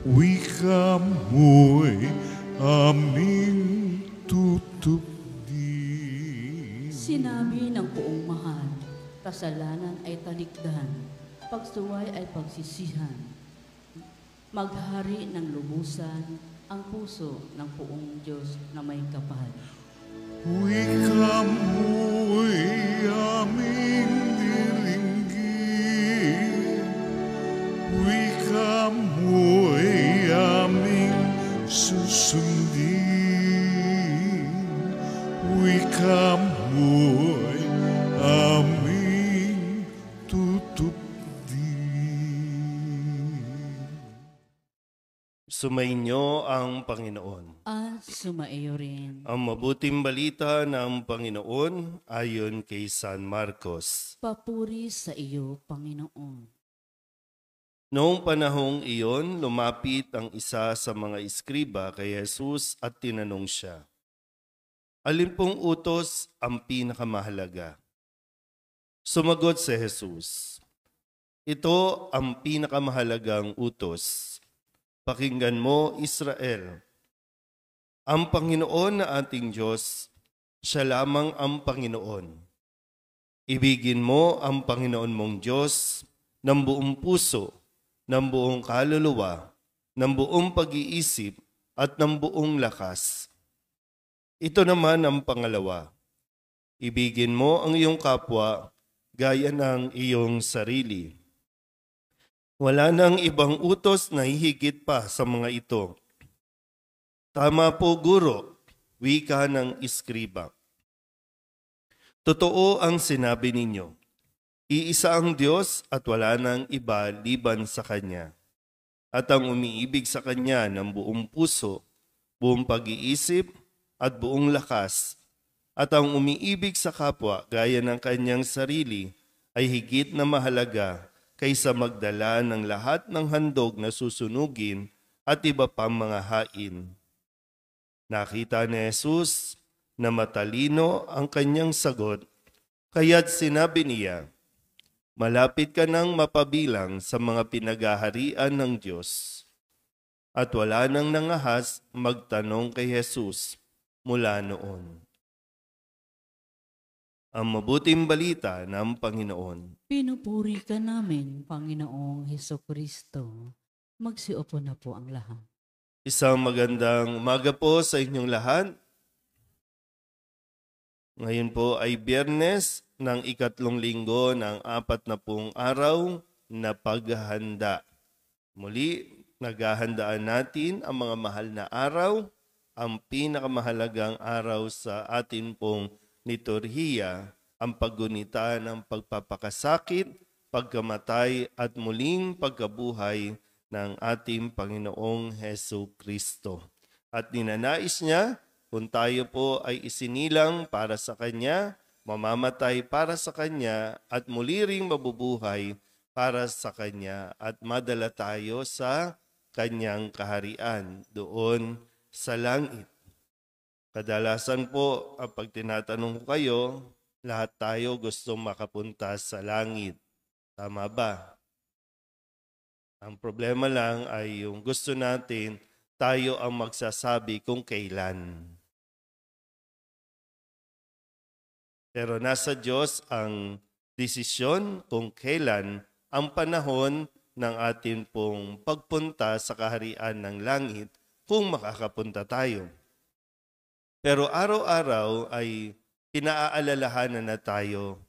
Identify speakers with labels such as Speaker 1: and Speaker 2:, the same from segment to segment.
Speaker 1: Wika mo'y aming tutupdi.
Speaker 2: Sinabi ng poong mahal, kasalanan ay talikdan, pagsuway ay pagsisihan. Maghari ng lubusan ang puso ng poong Diyos na may kapal.
Speaker 1: Wika mo'y aming diringgin. Wika mo'y aming susundin. Wika mo'y aming tutupdin.
Speaker 3: Sumainyo ang Panginoon.
Speaker 2: At sumaiyo rin.
Speaker 3: Ang mabuting balita ng Panginoon ayon kay San Marcos.
Speaker 2: Papuri sa iyo, Panginoon.
Speaker 3: Noong panahong iyon, lumapit ang isa sa mga iskriba kay Jesus at tinanong siya, "Alin pong utos ang pinakamahalaga?" Sumagot si Jesus, "Ito ang pinakamahalagang utos. Pakinggan mo, Israel. Ang Panginoon na ating Diyos, siya lamang ang Panginoon. Ibigin mo ang Panginoon mong Diyos ng buong puso, ng buong kaluluwa, ng buong pag-iisip, at ng buong lakas. Ito naman ang pangalawa. Ibigin mo ang iyong kapwa gaya ng iyong sarili. Wala nang ibang utos na hihigit pa sa mga ito. Tama po, Guro, wika ng iskriba. Totoo ang sinabi ninyo. Iisa ang Diyos at wala nang iba liban sa Kanya. At ang umiibig sa Kanya ng buong puso, buong pag-iisip at buong lakas, at ang umiibig sa kapwa gaya ng kanyang sarili ay higit na mahalaga kaysa magdala ng lahat ng handog na susunugin at iba pang mga hain. Nakita ni Jesus na matalino ang kanyang sagot, kaya't sinabi niya, "Malapit ka nang mapabilang sa mga pinaghaharian ng Diyos." At wala nang nangahas magtanong kay Jesus mula noon. Ang mabuting balita ng Panginoon.
Speaker 2: Pinupuri ka namin, Panginoong Hesukristo. Magsiupo na po ang lahat.
Speaker 3: Isang magandang umaga po sa inyong lahat. Ngayon po ay Biyernes ng ikatlong linggo ng 40 araw na paghahanda. Muli, naghahandaan natin ang mga mahal na araw, ang pinakamahalagang araw sa atin pong liturhiya, ang paggunita ng pagpapakasakit, pagkamatay at muling pagkabuhay ng ating Panginoong Hesukristo. At ninanais niya, kung tayo po ay isinilang para sa Kanya, mamamatay para sa Kanya, at muli ring mabubuhay para sa Kanya, at madala tayo sa Kanyang kaharian doon sa langit. Kadalasan po, pag tinatanong ko kayo, lahat tayo gusto makapunta sa langit. Tama ba? Ang problema lang ay yung gusto natin, tayo ang magsasabi kung kailan. Pero nasa Diyos ang desisyon kung kailan ang panahon ng atin pong pagpunta sa kaharian ng langit kung makakapunta tayo. Pero araw-araw ay pinaalalahanan na tayo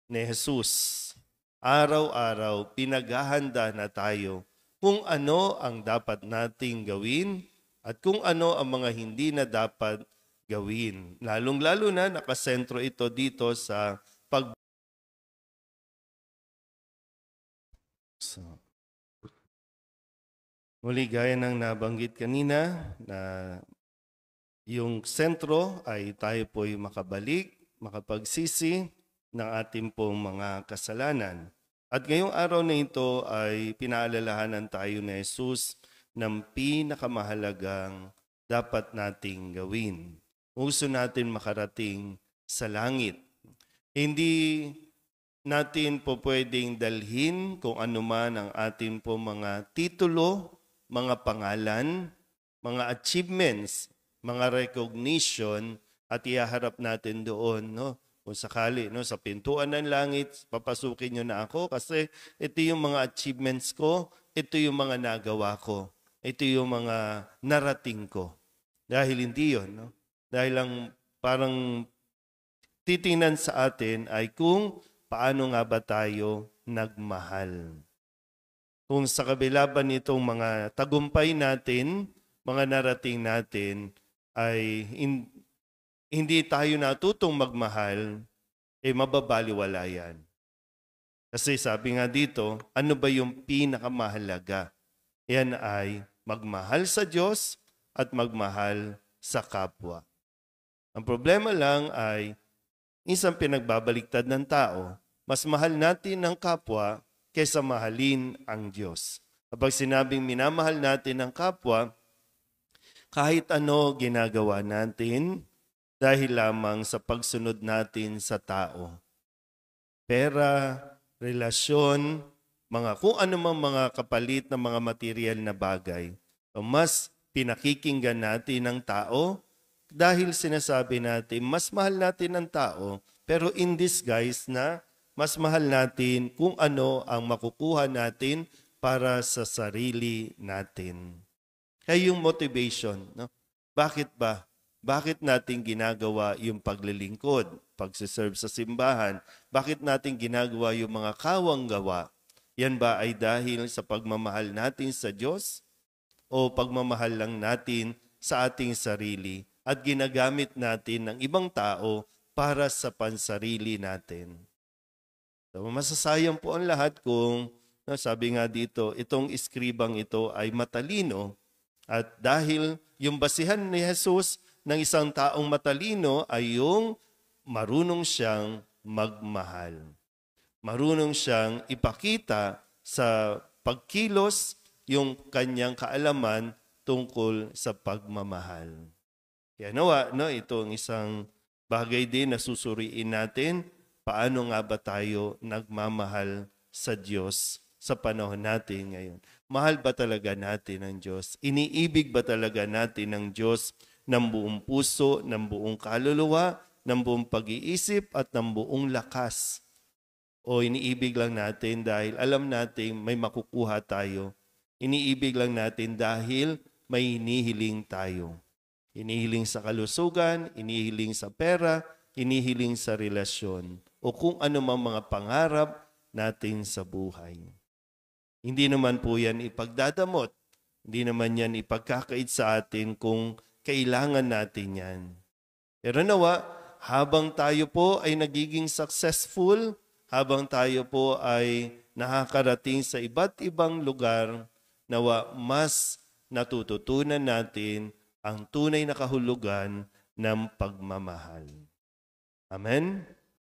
Speaker 3: ni Jesus. Araw-araw pinaghahanda na tayo kung ano ang dapat nating gawin at kung ano ang mga hindi na dapat gawin. Lalong-lalo na nakasentro ito dito sa muli gaya ng nabanggit kanina na yung sentro ay tayo po'y makabalik, makapagsisi ng ating pong mga kasalanan. At ngayong araw na ito ay pinaalalahanan tayo ni Jesus ng pinakamahalagang dapat nating gawin. Gusto natin makarating sa langit. Hindi natin po pwedeng dalhin kung ano man ang atin po mga titulo, mga pangalan, mga achievements, mga recognition, at ihaharap natin doon, no? Kung sakali, no, sa pintuan ng langit, papasukin nyo na ako kasi ito yung mga achievements ko, ito yung mga nagawa ko, ito yung mga narating ko. Dahil hindi yun, no? Dahil lang parang titingnan sa atin ay kung paano nga ba tayo nagmahal. Kung sa kabila ba nitong mga tagumpay natin, mga narating natin, ay hindi tayo natutong magmahal, mababaliwala yan. Kasi sabi nga dito, ano ba yung pinakamahalaga? Yan ay magmahal sa Diyos at magmahal sa kapwa. Ang problema lang ay, isang pinagbabaliktad ng tao, mas mahal natin ang kapwa kaysa mahalin ang Diyos. Kapag sinabing minamahal natin ang kapwa, kahit ano ginagawa natin dahil lamang sa pagsunod natin sa tao. Pera, relasyon, kung ano mang mga kapalit na mga material na bagay, mas pinakikinggan natin ang tao dahil sinasabi natin, mas mahal natin ang tao, pero in disguise na mas mahal natin kung ano ang makukuha natin para sa sarili natin. Kaya yung motivation, no? Bakit ba? Bakit natin ginagawa yung paglilingkod, pagsiserve sa simbahan? Bakit natin ginagawa yung mga kawang gawa? Yan ba ay dahil sa pagmamahal natin sa Diyos? O pagmamahal lang natin sa ating sarili at ginagamit natin ng ibang tao para sa pansarili natin? So, masasayang po ang lahat kung, sabi nga dito, itong iskribang ito ay matalino. At dahil yung basihan ni Jesus ng isang taong matalino ay yung marunong siyang magmahal. Marunong siyang ipakita sa pagkilos yung kanyang kaalaman tungkol sa pagmamahal. Kaya nawa, ito ang isang bagay din na susuriin natin. Paano nga ba tayo nagmamahal sa Diyos sa panahon natin ngayon? Mahal ba talaga natin ang Diyos? Iniibig ba talaga natin ang Diyos ng buong puso, ng buong kaluluwa, ng buong pag-iisip at ng buong lakas? O iniibig lang natin dahil alam natin may makukuha tayo? Iniibig lang natin dahil may hinihiling tayo? Inihiling sa kalusugan, inihiling sa pera, inihiling sa relasyon, o kung ano mang mga pangarap natin sa buhay. Hindi naman po yan ipagdadamot. Hindi naman yan ipagkakait sa atin kung kailangan natin yan. Pero nawa, habang tayo po ay nagiging successful, habang tayo po ay nakakarating sa iba't ibang lugar, nawa mas natututunan natin ang tunay na kahulugan ng pagmamahal. Amen?